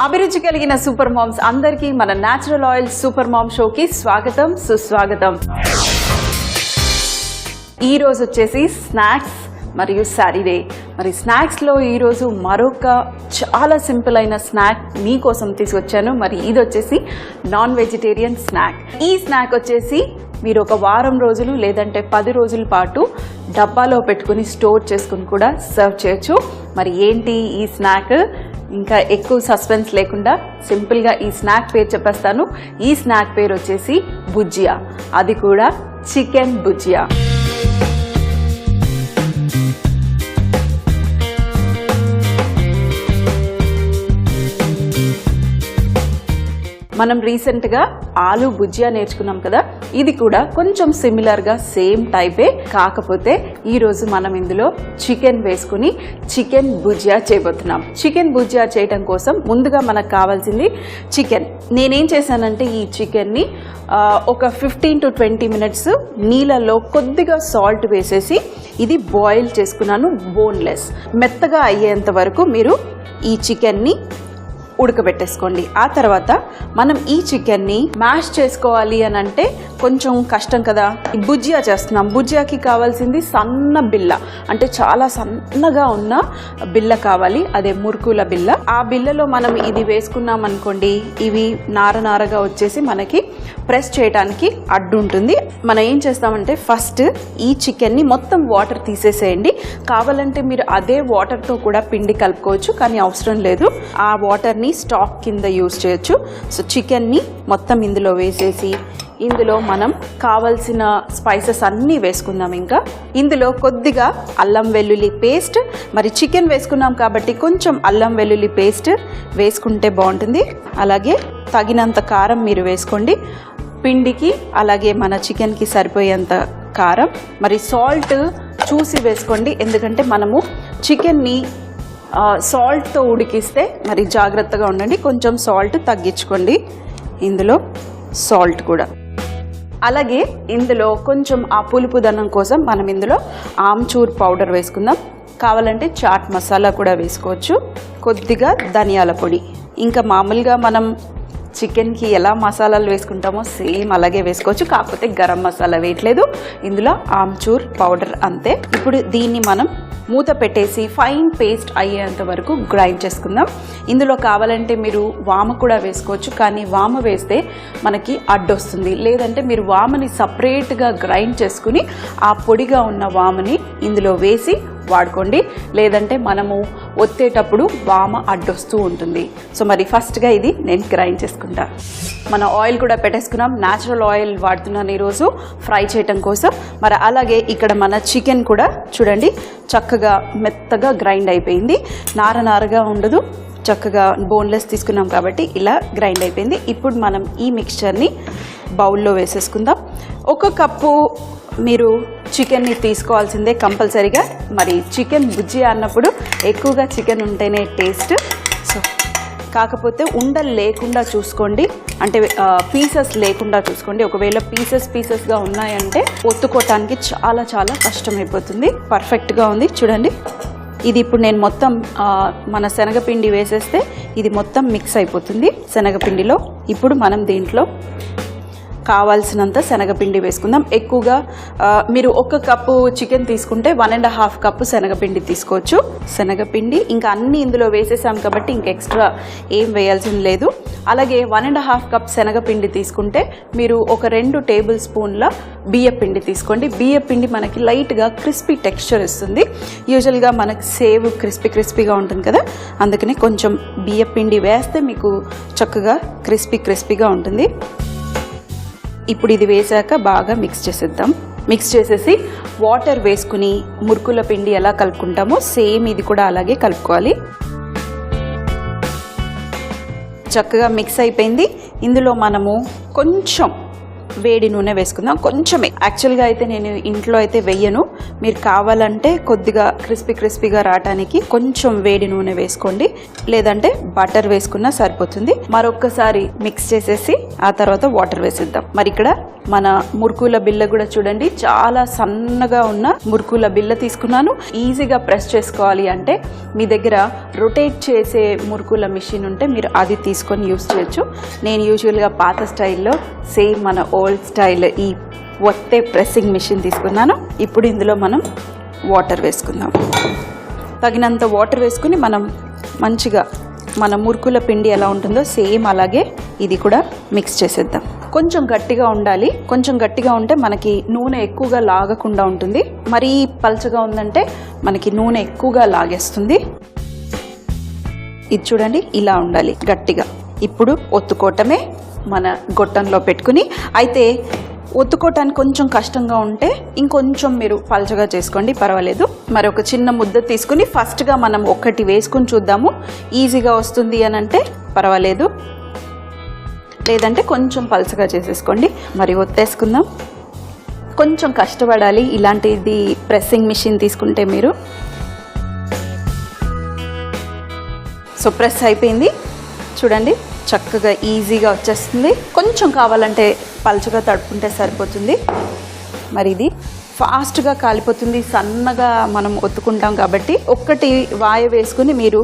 అభిరుచి కలిగిన super moms అందరికీ మన న్యాచురల్ ఆయిల్ సూపర్ మామ్ షోకి స్వాగతం సుస్వాగతం. ఈ రోజు వచ్చేసి స్నాక్స్ మరియు సాటర్డే. మరి స్నాక్స్లో ఈరోజు మరొక చాలా సింపుల్ అయిన స్నాక్ మీకోసం తీసుకొచ్చాను. మరి ఇది వచ్చేసి నాన్ వెజిటేరియన్ స్నాక్. ఈ స్నాక్ వచ్చేసి మీరు ఒక వారం రోజులు లేదంటే 10 రోజుల పాటు డబ్బాలో పెట్టుకుని స్టోర్ చేసుకుని కూడా సర్వ్ చేయొచ్చు. మరి ఏంటి ఈ స్నాక్? ఇంకా ఎక్కువ సస్పెన్స్ లేకుండా సింపుల్గా ఈ స్నాక్ పేరు చెప్పేస్తాను. ఈ స్నాక్ పేరు వచ్చేసి భుజియా, అది కూడా చికెన్ భుజియా. మనం రీసెంట్గా ఆలు భుజియా నేర్చుకున్నాం కదా, ఇది కూడా కొంచెం సిమిలర్గా సేమ్ టైపే. కాకపోతే ఈరోజు మనం ఇందులో చికెన్ వేసుకుని చికెన్ భుజియా చేయబోతున్నాం. చికెన్ భుజియా చేయడం కోసం ముందుగా మనకు కావాల్సింది చికెన్. నేనేం చేశానంటే ఈ చికెన్ని ఒక 15 to 20 minutes నీళ్ళల్లో కొద్దిగా సాల్ట్ వేసేసి ఇది బాయిల్ చేసుకున్నాను. బోన్లెస్ మెత్తగా అయ్యేంత వరకు మీరు ఈ చికెన్ని ఉడకబెట్టేసుకోండి. ఆ తర్వాత మనం ఈ చికెన్ని మ్యాష్ చేసుకోవాలి అని అంటే కొంచెం కష్టం కదా. భుజియా చేస్తున్నాం. భుజియాకి కావాల్సింది సన్న బిల్ల, అంటే చాలా సన్నగా ఉన్న బిల్ల కావాలి. అదే మురుకుల బిల్ల. ఆ బిల్లలో మనం ఇది వేసుకున్నాం అనుకోండి, ఇవి నారనారగా వచ్చేసి మనకి ప్రెస్ చేయడానికి అడ్డు ఉంటుంది. మనం ఏం చేస్తామంటే ఫస్ట్ ఈ చికెన్ని మొత్తం వాటర్ తీసేసేయండి. కావాలంటే మీరు అదే వాటర్తో కూడా పిండి కలుపుకోవచ్చు, కానీ అవసరం లేదు. ఆ వాటర్ని స్టాక్ కింద యూజ్ చేయొచ్చు. సో చికెన్ని మొత్తం ఇందులో వేసేసి ఇందులో మనం కావలసిన స్పైసెస్ అన్నీ వేసుకుందాం. ఇంకా ఇందులో కొద్దిగా అల్లం వెల్లుల్లి పేస్ట్, మరి చికెన్ వేసుకున్నాం కాబట్టి కొంచెం అల్లం వెల్లుల్లి పేస్ట్ వేసుకుంటే బాగుంటుంది. అలాగే తగినంత కారం మీరు వేసుకోండి పిండికి, అలాగే మన చికెన్కి సరిపోయేంత కారం. మరి సాల్ట్ చూసి వేసుకోండి, ఎందుకంటే మనము చికెన్ని సాల్ట్తో ఉడికిస్తే మరి జాగ్రత్తగా ఉండండి. కొంచెం సాల్ట్ తగ్గించుకోండి ఇందులో, సాల్ట్ కూడా. అలాగే ఇందులో కొంచెం ఆ పులుపుదనం కోసం మనం ఇందులో ఆమ్చూర్ పౌడర్ వేసుకుందాం. కావాలంటే చాట్ మసాలా కూడా వేసుకోవచ్చు. కొద్దిగా ధనియాల పొడి. ఇంకా మామూలుగా మనం చికెన్కి ఎలా మసాలాలు వేసుకుంటామో సేమ్ అలాగే వేసుకోవచ్చు, కాకపోతే గరం మసాలా వేయట్లేదు. ఇందులో ఆమ్చూర్ పౌడర్ అంతే. ఇప్పుడు దీన్ని మనం మూత పెట్టేసి ఫైన్ పేస్ట్ అయ్యేంత వరకు గ్రైండ్ చేసుకుందాం. ఇందులో కావాలంటే మీరు వామ కూడా వేసుకోవచ్చు, కానీ వామ వేస్తే మనకి అడ్డొస్తుంది. లేదంటే మీరు వామని సపరేట్గా గ్రైండ్ చేసుకుని ఆ పొడిగా ఉన్న వామని ఇందులో వేసి వాడుకోండి. లేదంటే మనము ఒత్తేటప్పుడు వామ అడ్డొస్తూ ఉంటుంది. సో మరి ఫస్ట్గా ఇది నేను గ్రైండ్ చేసుకుంటా. మన ఆయిల్ కూడా పెట్టేసుకున్నాం. న్యాచురల్ ఆయిల్ వాడుతున్నాను ఈరోజు ఫ్రై చేయటం కోసం. మరి అలాగే ఇక్కడ మన చికెన్ కూడా చూడండి చక్కగా మెత్తగా గ్రైండ్ అయిపోయింది. నారనారగా ఉండదు, చక్కగా బోన్లెస్ తీసుకున్నాం కాబట్టి ఇలా గ్రైండ్ అయిపోయింది. ఇప్పుడు మనం ఈ మిక్స్చర్ని బౌల్లో వేసేసుకుందాం. 1 కప్పు మీరు చికెన్ని తీసుకోవాల్సిందే కంపల్సరీగా. మరి చికెన్ భుజియా అన్నప్పుడు ఎక్కువగా చికెన్ ఉంటేనే టేస్ట్. సో కాకపోతే ఉండలు లేకుండా చూసుకోండి, అంటే పీసెస్ లేకుండా చూసుకోండి. ఒకవేళ పీసెస్గా ఉన్నాయంటే ఒత్తుకోవటానికి చాలా చాలా కష్టమైపోతుంది. పర్ఫెక్ట్గా ఉంది చూడండి. ఇది ఇప్పుడు నేను మొత్తం మన శనగపిండి వేసేస్తే ఇది మొత్తం మిక్స్ అయిపోతుంది శనగపిండిలో. ఇప్పుడు మనం దీంట్లో కావాల్సినంత శనగపిండి వేసుకుందాం. ఎక్కువగా మీరు 1 కప్పు చికెన్ తీసుకుంటే 1.5 కప్పు శనగపిండి తీసుకోవచ్చు. శనగపిండి ఇంకా అన్నీ ఇందులో వేసేసాం కాబట్టి ఇంక ఎక్స్ట్రా ఏం వేయాల్సింది లేదు. అలాగే 1.5 కప్ శనగపిండి తీసుకుంటే మీరు ఒక 2 టేబుల్ స్పూన్ల బియ్యపిండి తీసుకోండి. బియ్యపిండి మనకి లైట్గా క్రిస్పీ టెక్స్చర్ ఇస్తుంది. యూజువల్గా మనకి సేవ్ క్రిస్పీగా ఉంటుంది కదా, అందుకని కొంచెం బియ్యపిండి వేస్తే మీకు చక్కగా క్రిస్పీగా ఉంటుంది. ఇప్పుడు ఇది వేసాక బాగా మిక్స్ చేసేద్దాం. మిక్స్ చేసేసి వాటర్ వేసుకుని మురుకుల పిండి ఎలా కలుపుకుంటామో సేమ్ ఇది కూడా అలాగే కలుపుకోవాలి. చక్కగా మిక్స్ అయిపోయింది. ఇందులో మనము కొంచెం వేడి నూనె వేసుకుందాం, కొంచెమే. యాక్చువల్గా అయితే నేను ఇంట్లో అయితే వెయ్యను, మీరు కావాలంటే కొద్దిగా క్రిస్పీగా రావడానికి కొంచెం వేడి నూనె వేసుకోండి, లేదంటే బటర్ వేసుకున్నా సరిపోతుంది. మరొక్కసారి మిక్స్ చేసేసి ఆ తర్వాత వాటర్ వేసేద్దాం. మరి ఇక్కడ మన మురుకుల బిళ్ళ కూడా చూడండి, చాలా సన్నగా ఉన్న మురుకుల బిళ్ళ తీసుకున్నాను. ఈజీగా ప్రెస్ చేసుకోవాలి అంటే మీ దగ్గర రొటేట్ చేసే మురుకుల మిషన్ ఉంటే మీరు అది తీసుకొని యూస్ చేయొచ్చు. నేను యూజువల్గా పాత స్టైల్లో సేమ్ మన ఓల్డ్ స్టైల్ ఈ ఒత్తే ప్రెస్సింగ్ మిషన్ తీసుకున్నాను. ఇప్పుడు ఇందులో మనం వాటర్ వేసుకుందాం. తగినంత వాటర్ వేసుకుని మనం మంచిగా మన మురుకుల పిండి ఎలా ఉంటుందో సేమ్ అలాగే ఇది కూడా మిక్స్ చేసేద్దాం. కొంచెం గట్టిగా ఉండాలి. కొంచెం గట్టిగా ఉంటే మనకి నూనె ఎక్కువగా లాగకుండా ఉంటుంది. మరీ పల్చగా ఉందంటే మనకి నూనె ఎక్కువగా లాగేస్తుంది. ఇది చూడండి, ఇలా ఉండాలి గట్టిగా. ఇప్పుడు ఒత్తుకోవటమే. మన గొట్టంలో పెట్టుకుని, అయితే ఒత్తుకోవటానికి కొంచెం కష్టంగా ఉంటే ఇంకొంచెం మీరు పల్చగా చేసుకోండి, పర్వాలేదు. మరి ఒక చిన్న ముద్ద తీసుకుని ఫస్ట్గా మనం ఒకటి వేసుకుని చూద్దాము. ఈజీగా వస్తుంది అని అంటే పర్వాలేదు, లేదంటే కొంచెం పల్చగా చేసేసుకోండి. మరి ఒత్తేసుకుందాం. కొంచెం కష్టపడాలి ఇలాంటిది ప్రెస్సింగ్ మిషన్ తీసుకుంటే మీరు. సో ప్రెస్ అయిపోయింది చూడండి, చక్కగా ఈజీగా వచ్చేస్తుంది. కొంచెం కావాలంటే పల్చగా తడుపుకుంటే సరిపోతుంది. మరి ఇది ఫాస్ట్గా కాలిపోతుంది, సన్నగా మనం ఒత్తుకుంటాం కాబట్టి. ఒక్కటి వాయ వేసుకుని మీరు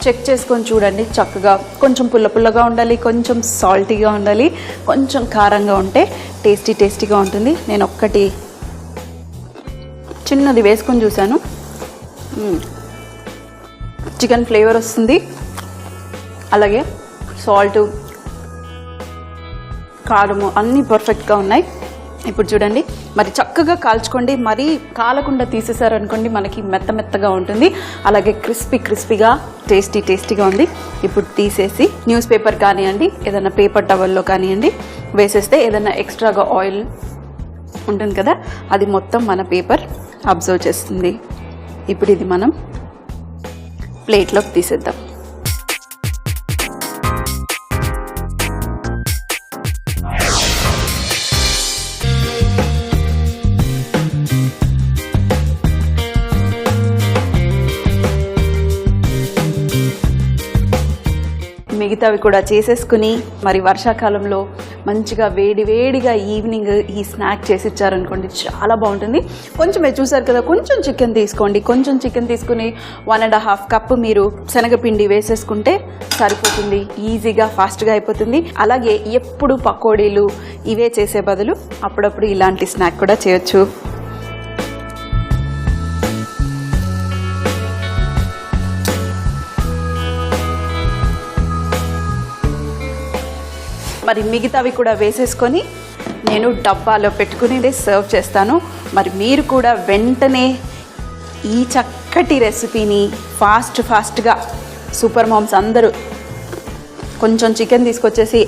చెక్ చేసుకొని చూడండి. చక్కగా కొంచెం పుల్ల పుల్లగా ఉండాలి, కొంచెం సాల్టీగా ఉండాలి, కొంచెం కారంగా ఉంటే టేస్టీగా ఉంటుంది. నేను ఒక్కటి చిన్నది వేసుకొని చూశాను. చికెన్ ఫ్లేవర్ వస్తుంది, అలాగే సాల్ట్, కారము అన్నీ పర్ఫెక్ట్గా ఉన్నాయి. ఇప్పుడు చూడండి, మరి చక్కగా కాల్చుకోండి. మరీ కాలకుండా తీసేసారనుకోండి మనకి మెత్తగా ఉంటుంది. అలాగే క్రిస్పీగా టేస్టీగా ఉంది. ఇప్పుడు తీసేసి న్యూస్ పేపర్ కానివ్వండి, ఏదైనా పేపర్ టవల్లో కానివ్వండి వేసేస్తే ఏదైనా ఎక్స్ట్రాగా ఆయిల్ ఉంటుంది కదా, అది మొత్తం మన పేపర్ అబ్జర్వ్ చేస్తుంది. ఇప్పుడు ఇది మనం ప్లేట్లోకి తీసేద్దాం. మిగతావి కూడా చేసేసుకుని మరి వర్షాకాలంలో మంచిగా వేడిగా ఈవినింగ్ ఈ స్నాక్ చేసి ఇచ్చారనుకోండి, చాలా బాగుంటుంది. కొంచెమే చూసారు కదా, కొంచెం చికెన్ తీసుకోండి. కొంచెం చికెన్ తీసుకుని 1.5 కప్పు మీరు శనగపిండి వేసేసుకుంటే సరిపోతుంది. ఈజీగా ఫాస్ట్గా అయిపోతుంది. అలాగే ఎప్పుడు పకోడీలు ఇవే చేసే బదులు అప్పుడప్పుడు ఇలాంటి స్నాక్ కూడా చేయొచ్చు. మరి మిగతావి కూడా వేసేసుకొని నేను డబ్బాలో పెట్టుకుని సర్వ్ చేస్తాను. మరి మీరు కూడా వెంటనే ఈ చక్కటి రెసిపీని ఫాస్ట్గా సూపర్ మామ్స్ అందరూ కొంచెం చికెన్ తీసుకొచ్చేసి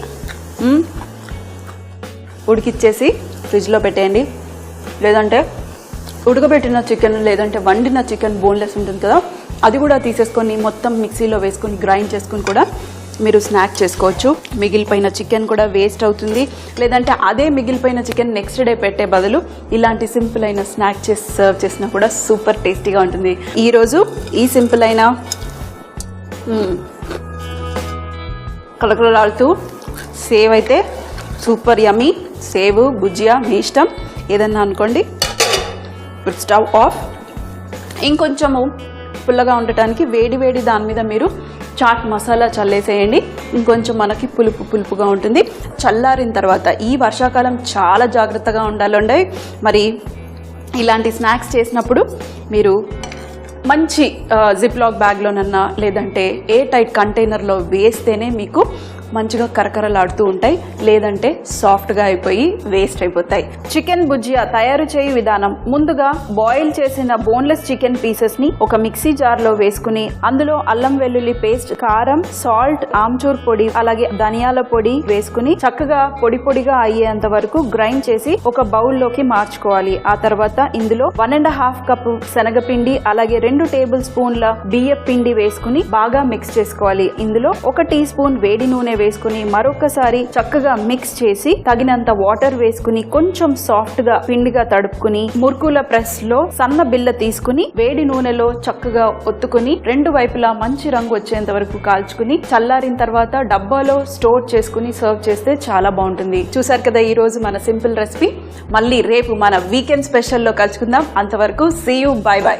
ఉడికిచ్చేసి ఫ్రిడ్జ్లో పెట్టేయండి. లేదంటే ఉడకబెట్టిన చికెన్, లేదంటే వండిన చికెన్ బోన్లెస్ ఉంటుంది కదా, అది కూడా తీసేసుకొని మొత్తం మిక్సీలో వేసుకొని గ్రైండ్ చేసుకుని కూడా మీరు స్నాక్ చేసుకోవచ్చు. మిగిలిపోయిన చికెన్ కూడా వేస్ట్ అవుతుంది. లేదంటే అదే మిగిలిపోయిన చికెన్ నెక్స్ట్ డే పెట్టే బదులు ఇలాంటి సింపుల్ అయిన స్నాక్ చేసి సర్వ్ చేసినా కూడా సూపర్ టేస్టీగా ఉంటుంది. ఈరోజు ఈ సింపుల్ అయిన కలకలలాడుతూ సేవ్ అయితే సూపర్ యమ్మీ. సేవ్ గుజియా మీ ఇష్టం ఏదన్నా అనుకోండి. Stove off. ఇంకొంచెము పుల్లగా ఉండటానికి వేడి దాని మీద మీరు చాట్ మసాలా చల్లేసేయండి. ఇంకొంచెం మనకి పులుపుగా ఉంటుంది. చల్లారిన తర్వాత ఈ వర్షాకాలం చాలా జాగ్రత్తగా ఉండాలండి. మరి ఇలాంటి స్నాక్స్ చేసినప్పుడు మీరు మంచి జిప్లాక్ బ్యాగ్లోనన్నా లేదంటే ఏ టైట్ కంటైనర్లో వేస్తేనే మీకు మంచిగా కరకరలాడుతూ ఉంటాయి. లేదంటే సాఫ్ట్గా అయిపోయి వేస్ట్ అయిపోతాయి. చికెన్ బుజియా తయారు చేయు విధానం: ముందుగా బాయిల్ చేసిన బోన్లెస్ చికెన్ పీసెస్ ని ఒక మిక్సీ జార్ లో వేసుకుని అందులో అల్లం వెల్లుల్లి పేస్ట్, కారం, సాల్ట్, ఆమ్చూర్ పొడి, అలాగే ధనియాల పొడి వేసుకుని చక్కగా పొడిగా అయ్యేంత వరకు గ్రైండ్ చేసి ఒక బౌల్ లోకి మార్చుకోవాలి. ఆ తర్వాత ఇందులో 1.5 కప్పు శనగపిండి, అలాగే 2 టేబుల్ స్పూన్ల బియ్య పిండి వేసుకుని బాగా మిక్స్ చేసుకోవాలి. ఇందులో 1 టీ స్పూన్ వేడి నూనె వేసుకుని మరొకసారి చక్కగా మిక్స్ చేసి తగినంత వాటర్ వేసుకుని కొంచెం సాఫ్ట్ గా పిండిగా తడుపుకుని మురుకుల ప్రెస్ లో సన్న బిల్ల తీసుకుని వేడి నూనెలో చక్కగా ఒత్తుకుని రెండు వైపులా మంచి రంగు వచ్చేంత వరకు కాల్చుకుని చల్లారిన తర్వాత డబ్బాలో స్టోర్ చేసుకుని సర్వ్ చేస్తే చాలా బాగుంటుంది. చూసారు కదా ఈ రోజు మన సింపుల్ రెసిపీ. మళ్ళీ రేపు మన వీకెండ్ స్పెషల్లో కలుసుకుందాం. అంతవరకు సీ యూ, బై బై.